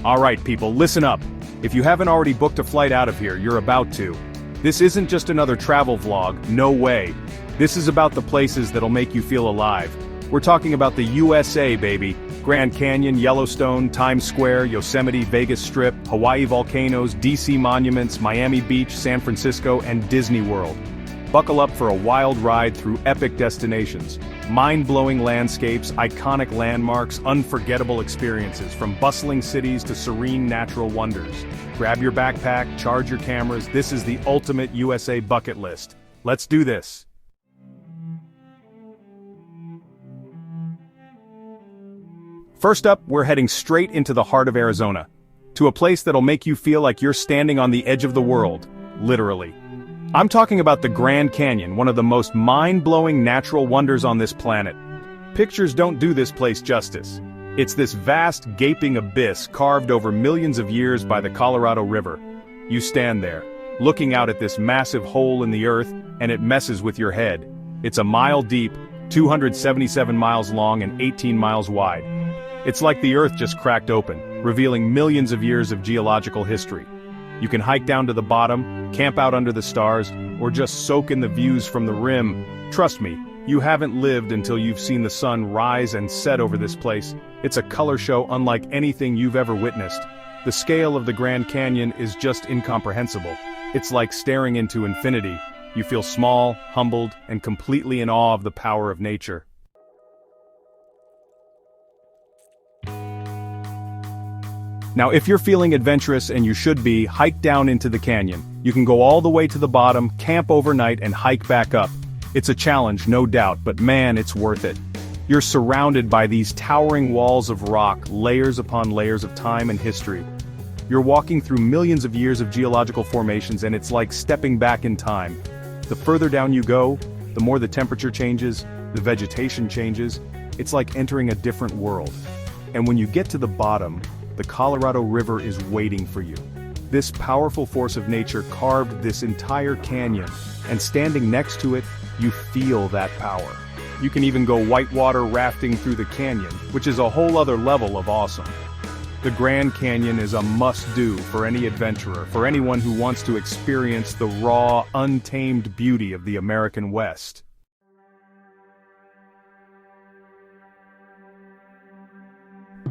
Alright people, listen up. If you haven't already booked a flight out of here, you're about to. This isn't just another travel vlog, no way. This is about the places that'll make you feel alive. We're talking about the USA, baby. Grand Canyon, Yellowstone, Times Square, Yosemite, Vegas Strip, Hawaii volcanoes, DC monuments, Miami Beach, San Francisco, and Disney World. Buckle up for a wild ride through epic destinations. Mind-blowing landscapes, iconic landmarks, unforgettable experiences, from bustling cities to serene natural wonders. Grab your backpack, charge your cameras, this is the ultimate USA bucket list. Let's do this. First up, we're heading straight into the heart of Arizona, to a place that'll make you feel like you're standing on the edge of the world, literally. I'm talking about the Grand Canyon, one of the most mind-blowing natural wonders on this planet. Pictures don't do this place justice. It's this vast, gaping abyss carved over millions of years by the Colorado River. You stand there, looking out at this massive hole in the earth, and it messes with your head. It's a mile deep, 277 miles long and 18 miles wide. It's like the earth just cracked open, revealing millions of years of geological history. You can hike down to the bottom, camp out under the stars, or just soak in the views from the rim. Trust me, you haven't lived until you've seen the sun rise and set over this place. It's a color show unlike anything you've ever witnessed. The scale of the Grand Canyon is just incomprehensible. It's like staring into infinity. You feel small, humbled, and completely in awe of the power of nature. Now if you're feeling adventurous, and you should be, hike down into the canyon. You can go all the way to the bottom, camp overnight, and hike back up. It's a challenge, no doubt, but man, it's worth it. You're surrounded by these towering walls of rock, layers upon layers of time and history. You're walking through millions of years of geological formations, and it's like stepping back in time. The further down you go, the more the temperature changes, the vegetation changes. It's like entering a different world. And when you get to the bottom, the Colorado River is waiting for you. This powerful force of nature carved this entire canyon, and standing next to it, you feel that power. You can even go whitewater rafting through the canyon, which is a whole other level of awesome. The Grand Canyon is a must-do for any adventurer, for anyone who wants to experience the raw, untamed beauty of the American West.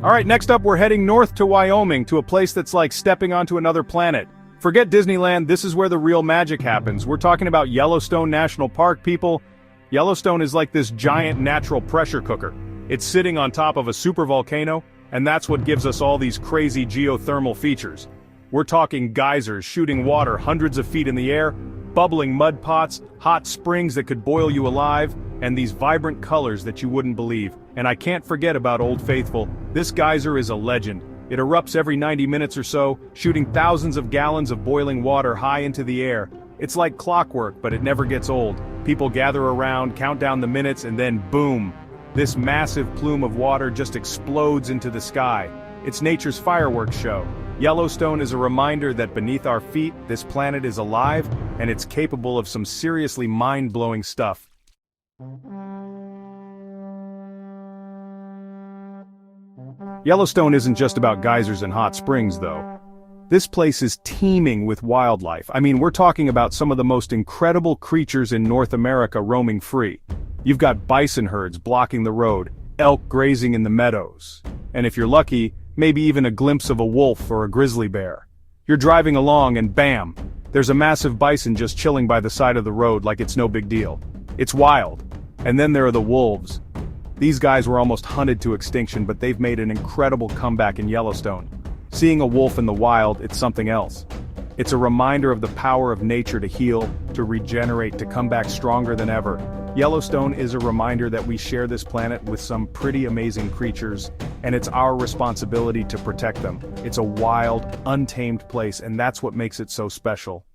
Alright, next up we're heading north to Wyoming, to a place that's like stepping onto another planet. Forget Disneyland, this is where the real magic happens. We're talking about Yellowstone National Park, people. Yellowstone is like this giant natural pressure cooker. It's sitting on top of a supervolcano, and that's what gives us all these crazy geothermal features. We're talking geysers shooting water hundreds of feet in the air, bubbling mud pots, hot springs that could boil you alive, and these vibrant colors that you wouldn't believe. And I can't forget about Old Faithful. This geyser is a legend. It erupts every 90 minutes or so, shooting thousands of gallons of boiling water high into the air. It's like clockwork, but it never gets old. People gather around, count down the minutes, and then boom! This massive plume of water just explodes into the sky. It's nature's fireworks show. Yellowstone is a reminder that beneath our feet, this planet is alive, and it's capable of some seriously mind-blowing stuff. Yellowstone isn't just about geysers and hot springs, though. This place is teeming with wildlife. I mean, we're talking about some of the most incredible creatures in North America roaming free. You've got bison herds blocking the road, elk grazing in the meadows, and if you're lucky, maybe even a glimpse of a wolf or a grizzly bear. You're driving along and bam! There's a massive bison just chilling by the side of the road like it's no big deal. It's wild. And then there are the wolves. These guys were almost hunted to extinction, but they've made an incredible comeback in Yellowstone. Seeing a wolf in the wild, it's something else. It's a reminder of the power of nature to heal, to regenerate, to come back stronger than ever. Yellowstone is a reminder that we share this planet with some pretty amazing creatures, and it's our responsibility to protect them. It's a wild, untamed place, and that's what makes it so special.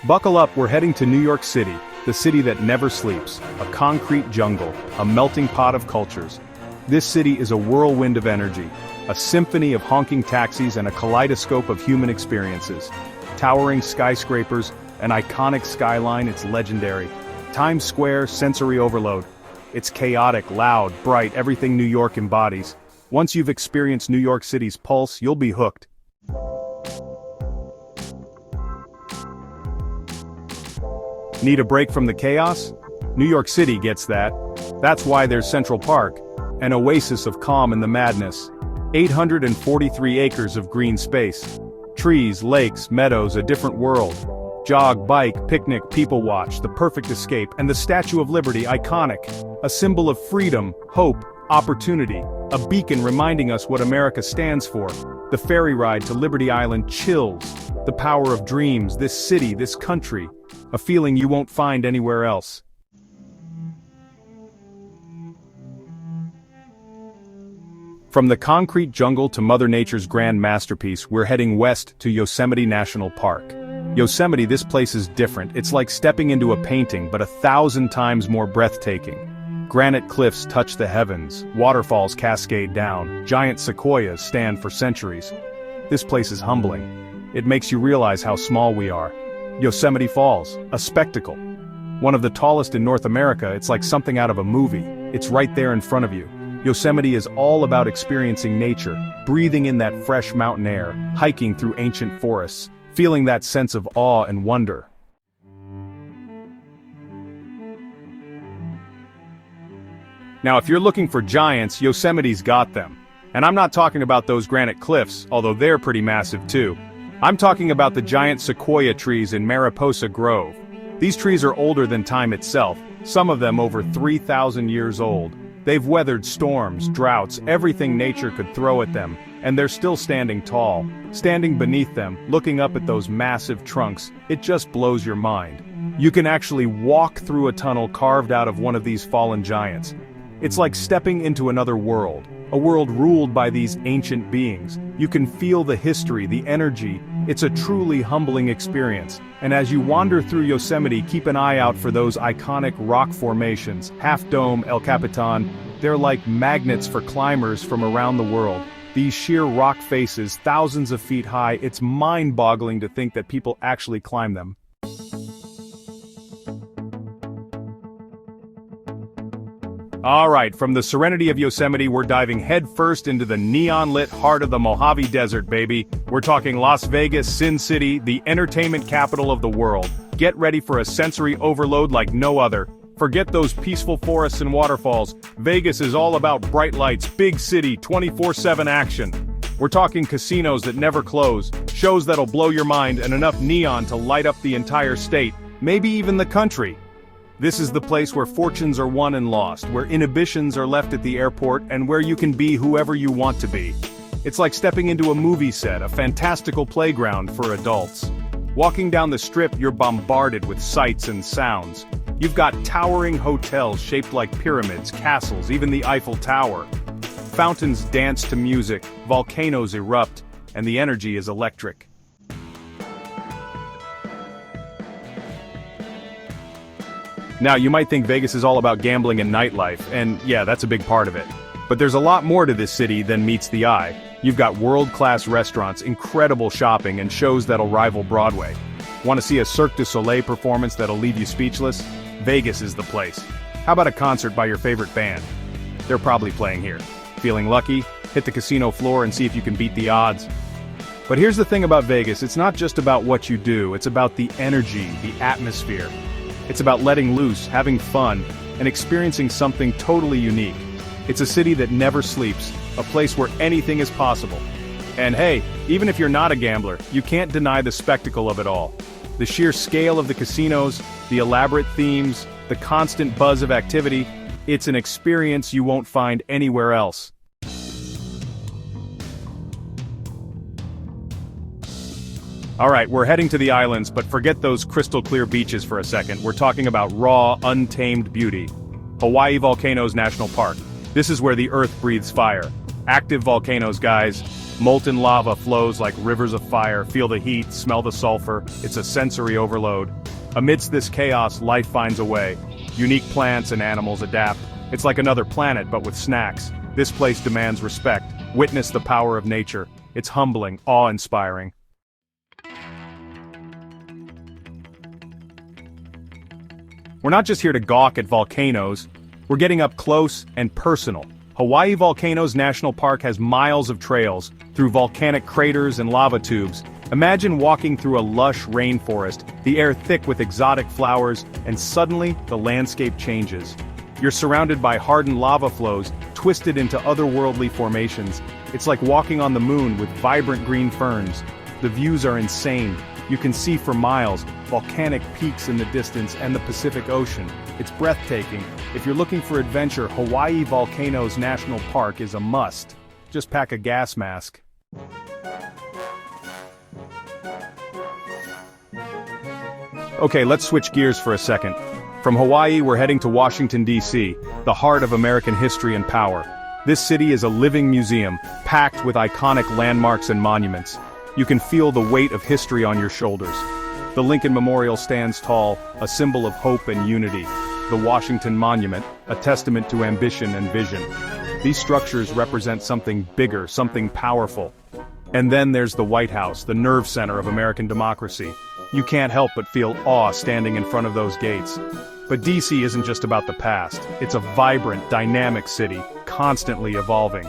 Buckle up, we're heading to New York City, the city that never sleeps, a concrete jungle, a melting pot of cultures. This city is a whirlwind of energy, a symphony of honking taxis and a kaleidoscope of human experiences. Towering skyscrapers, an iconic skyline, it's legendary. Times Square, sensory overload. It's chaotic, loud, bright, everything New York embodies. Once you've experienced New York City's pulse, you'll be hooked. Need a break from the chaos? New York City gets that. That's why there's Central Park, an oasis of calm in the madness. 843 acres of green space. Trees, lakes, meadows, a different world. Jog, bike, picnic, people watch, the perfect escape, and the Statue of Liberty, iconic. A symbol of freedom, hope, opportunity. A beacon reminding us what America stands for. The ferry ride to Liberty Island chills. The power of dreams, this city, this country. A feeling you won't find anywhere else. From the concrete jungle to Mother Nature's grand masterpiece, we're heading west to Yosemite National Park. Yosemite, this place is different. It's like stepping into a painting, but 1,000 times more breathtaking. Granite cliffs touch the heavens, waterfalls cascade down, giant sequoias stand for centuries. This place is humbling. It makes you realize how small we are. Yosemite Falls, a spectacle. One of the tallest in North America, it's like something out of a movie. It's right there in front of you. Yosemite is all about experiencing nature, breathing in that fresh mountain air, hiking through ancient forests, feeling that sense of awe and wonder. Now, if you're looking for giants, Yosemite's got them. And I'm not talking about those granite cliffs, although they're pretty massive too. I'm talking about the giant sequoia trees in Mariposa Grove. These trees are older than time itself, some of them over 3,000 years old. They've weathered storms, droughts, everything nature could throw at them, and they're still standing tall. Standing beneath them, looking up at those massive trunks, it just blows your mind. You can actually walk through a tunnel carved out of one of these fallen giants. It's like stepping into another world, a world ruled by these ancient beings. You can feel the history, the energy. It's a truly humbling experience. And as you wander through Yosemite, keep an eye out for those iconic rock formations, Half Dome, El Capitan. They're like magnets for climbers from around the world. These sheer rock faces, thousands of feet high, it's mind-boggling to think that people actually climb them. Alright, from the serenity of Yosemite, we're diving headfirst into the neon-lit heart of the Mojave Desert, baby. We're talking Las Vegas, Sin City, the entertainment capital of the world. Get ready for a sensory overload like no other. Forget those peaceful forests and waterfalls. Vegas is all about bright lights, big city, 24/7 action. We're talking casinos that never close, shows that'll blow your mind, and enough neon to light up the entire state, maybe even the country. This is the place where fortunes are won and lost, where inhibitions are left at the airport, and where you can be whoever you want to be. It's like stepping into a movie set, a fantastical playground for adults. Walking down the strip, you're bombarded with sights and sounds. You've got towering hotels shaped like pyramids, castles, even the Eiffel Tower. Fountains dance to music, volcanoes erupt, and the energy is electric. Now, you might think Vegas is all about gambling and nightlife, and yeah, that's a big part of it. But there's a lot more to this city than meets the eye. You've got world-class restaurants, incredible shopping, and shows that'll rival Broadway. Want to see a Cirque du Soleil performance that'll leave you speechless? Vegas is the place. How about a concert by your favorite band? They're probably playing here. Feeling lucky? Hit the casino floor and see if you can beat the odds. But here's the thing about Vegas, it's not just about what you do, it's about the energy, the atmosphere. It's about letting loose, having fun, and experiencing something totally unique. It's a city that never sleeps, a place where anything is possible. And hey, even if you're not a gambler, you can't deny the spectacle of it all. The sheer scale of the casinos, the elaborate themes, the constant buzz of activity, it's an experience you won't find anywhere else. Alright, we're heading to the islands, but forget those crystal clear beaches for a second. We're talking about raw, untamed beauty. Hawaii Volcanoes National Park. This is where the earth breathes fire. Active volcanoes, guys. Molten lava flows like rivers of fire. Feel the heat, smell the sulfur. It's a sensory overload. Amidst this chaos, life finds a way. Unique plants and animals adapt. It's like another planet, but with snacks. This place demands respect. Witness the power of nature. It's humbling, awe-inspiring. We're not just here to gawk at volcanoes. We're getting up close and personal. Hawaii Volcanoes National Park has miles of trails through volcanic craters and lava tubes. Imagine walking through a lush rainforest, the air thick with exotic flowers, and suddenly the landscape changes. You're surrounded by hardened lava flows, twisted into otherworldly formations. It's like walking on the moon with vibrant green ferns. The views are insane. You can see for miles, volcanic peaks in the distance and the Pacific Ocean. It's breathtaking. If you're looking for adventure, Hawaii Volcanoes National Park is a must. Just pack a gas mask. Okay, let's switch gears for a second. From Hawaii, we're heading to Washington, D.C., the heart of American history and power. This city is a living museum, packed with iconic landmarks and monuments. You can feel the weight of history on your shoulders. The Lincoln Memorial stands tall, a symbol of hope and unity. The Washington Monument, a testament to ambition and vision. These structures represent something bigger, something powerful. And then there's the White House, the nerve center of American democracy. You can't help but feel awe standing in front of those gates. But DC isn't just about the past. It's a vibrant, dynamic city, constantly evolving.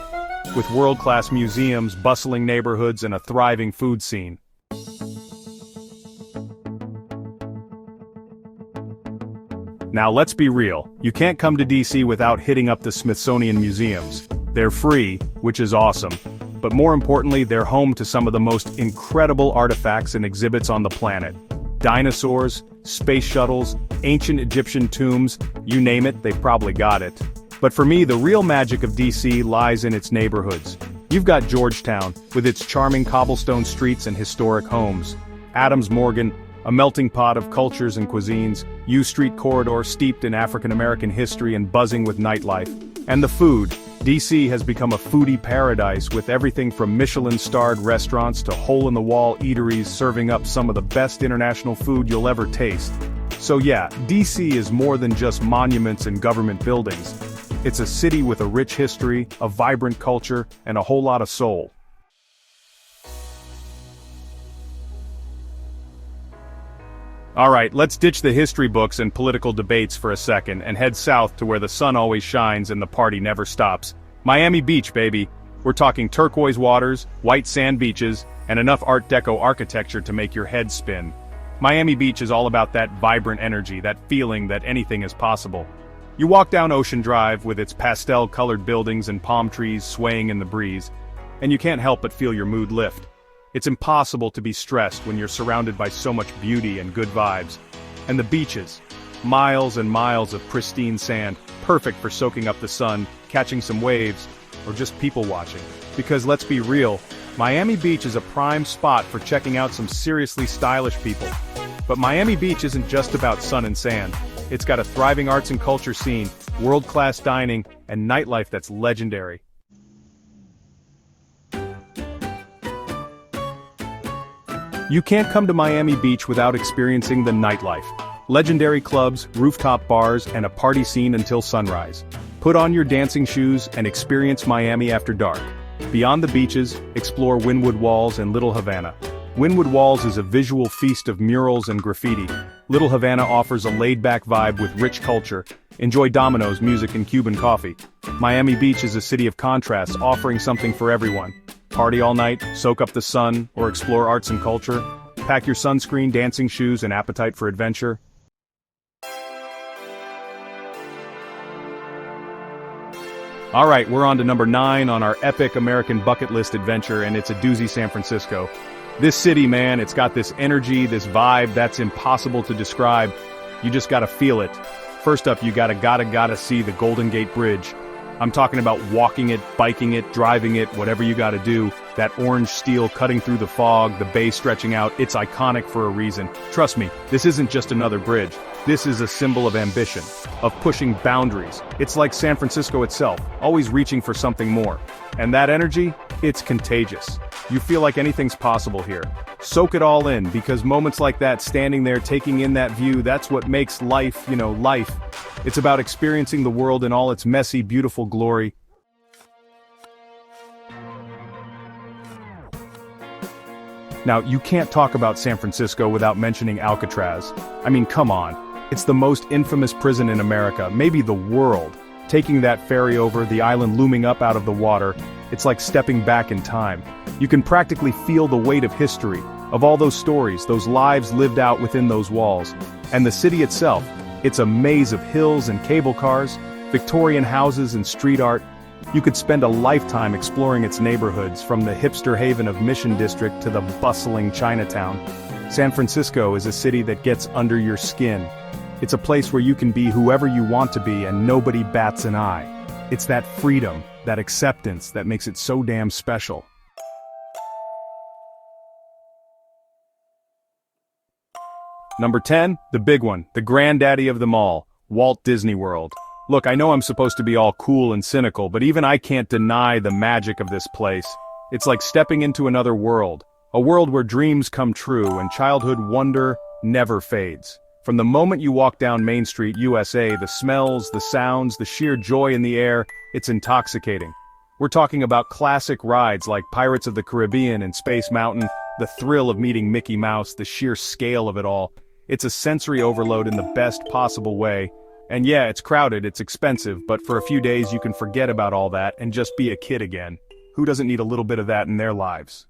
With world-class museums, bustling neighborhoods, and a thriving food scene. Now let's be real, you can't come to DC without hitting up the Smithsonian museums. They're free, which is awesome. But more importantly, they're home to some of the most incredible artifacts and exhibits on the planet. Dinosaurs, space shuttles, ancient Egyptian tombs, you name it, they've probably got it. But for me, the real magic of DC lies in its neighborhoods. You've got Georgetown, with its charming cobblestone streets and historic homes. Adams Morgan, a melting pot of cultures and cuisines. U Street corridor steeped in African-American history and buzzing with nightlife. And the food. DC has become a foodie paradise with everything from Michelin-starred restaurants to hole-in-the-wall eateries serving up some of the best international food you'll ever taste. So yeah, DC is more than just monuments and government buildings. It's a city with a rich history, a vibrant culture, and a whole lot of soul. Alright, let's ditch the history books and political debates for a second and head south to where the sun always shines and the party never stops. Miami Beach, baby. We're talking turquoise waters, white sand beaches, and enough Art Deco architecture to make your head spin. Miami Beach is all about that vibrant energy, that feeling that anything is possible. You walk down Ocean Drive with its pastel-colored buildings and palm trees swaying in the breeze, and you can't help but feel your mood lift. It's impossible to be stressed when you're surrounded by so much beauty and good vibes. And the beaches. Miles and miles of pristine sand, perfect for soaking up the sun, catching some waves, or just people watching. Because let's be real, Miami Beach is a prime spot for checking out some seriously stylish people. But Miami Beach isn't just about sun and sand. It's got a thriving arts and culture scene, world-class dining, and nightlife that's legendary. You can't come to Miami Beach without experiencing the nightlife. Legendary clubs, rooftop bars, and a party scene until sunrise. Put on your dancing shoes and experience Miami after dark. Beyond the beaches, explore Wynwood Walls and Little Havana. Wynwood Walls is a visual feast of murals and graffiti. Little Havana offers a laid-back vibe with rich culture. Enjoy dominoes, music, and Cuban coffee. Miami Beach is a city of contrasts, offering something for everyone. Party all night, soak up the sun, or explore arts and culture. Pack your sunscreen, dancing shoes, and appetite for adventure. Alright, we're on to number 9 on our epic American bucket list adventure, and it's a doozy, San Francisco. This city, man, it's got this energy, this vibe that's impossible to describe. You just gotta feel it. First up, you gotta see the Golden Gate Bridge. I'm talking about walking it, biking it, driving it, whatever you gotta do. That orange steel cutting through the fog, the bay stretching out, it's iconic for a reason. Trust me, this isn't just another bridge. This is a symbol of ambition, of pushing boundaries. It's like San Francisco itself, always reaching for something more. And that energy, it's contagious. You feel like anything's possible here. Soak it all in, because moments like that, standing there taking in that view, that's what makes life, life. It's about experiencing the world in all its messy, beautiful glory. Now, you can't talk about San Francisco without mentioning Alcatraz. I mean, come on. It's the most infamous prison in America, maybe the world. Taking that ferry over, the island looming up out of the water, it's like stepping back in time. You can practically feel the weight of history, of all those stories, those lives lived out within those walls. And the city itself, it's a maze of hills and cable cars, Victorian houses and street art. You could spend a lifetime exploring its neighborhoods, from the hipster haven of Mission District to the bustling Chinatown. San Francisco is a city that gets under your skin. It's a place where you can be whoever you want to be and nobody bats an eye. It's that freedom, that acceptance that makes it so damn special. Number 10, the big one, the granddaddy of them all, Walt Disney World. Look, I know I'm supposed to be all cool and cynical, but even I can't deny the magic of this place. It's like stepping into another world, a world where dreams come true and childhood wonder never fades. From the moment you walk down Main Street, USA, the smells, the sounds, the sheer joy in the air, it's intoxicating. We're talking about classic rides like Pirates of the Caribbean and Space Mountain, the thrill of meeting Mickey Mouse, the sheer scale of it all. It's a sensory overload in the best possible way. And yeah, it's crowded, it's expensive, but for a few days you can forget about all that and just be a kid again. Who doesn't need a little bit of that in their lives?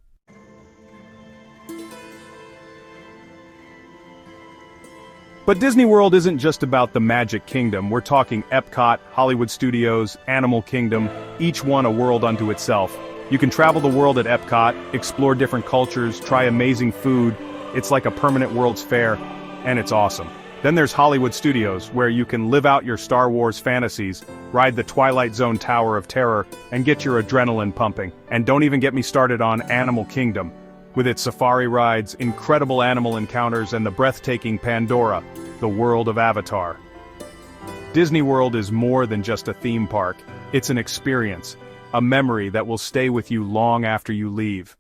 But Disney World isn't just about the Magic Kingdom. We're talking Epcot, Hollywood Studios, Animal Kingdom, each one a world unto itself. You can travel the world at Epcot, explore different cultures, try amazing food. It's like a permanent World's Fair, and it's awesome. Then there's Hollywood Studios, where you can live out your Star Wars fantasies, ride the Twilight Zone Tower of Terror, and get your adrenaline pumping. And don't even get me started on Animal Kingdom, with its safari rides, incredible animal encounters, and the breathtaking Pandora, the world of Avatar. Disney World is more than just a theme park. It's an experience, a memory that will stay with you long after you leave.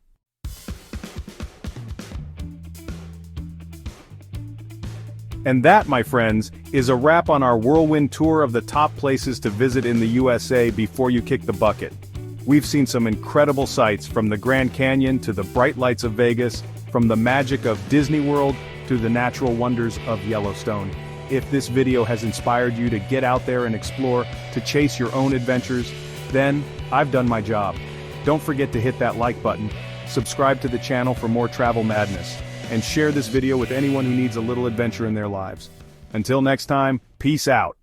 And that, my friends, is a wrap on our whirlwind tour of the top places to visit in the USA before you kick the bucket. We've seen some incredible sights, from the Grand Canyon to the bright lights of Vegas, from the magic of Disney World to the natural wonders of Yellowstone. If this video has inspired you to get out there and explore, to chase your own adventures, then I've done my job. Don't forget to hit that like button, subscribe to the channel for more travel madness, and share this video with anyone who needs a little adventure in their lives. Until next time, peace out.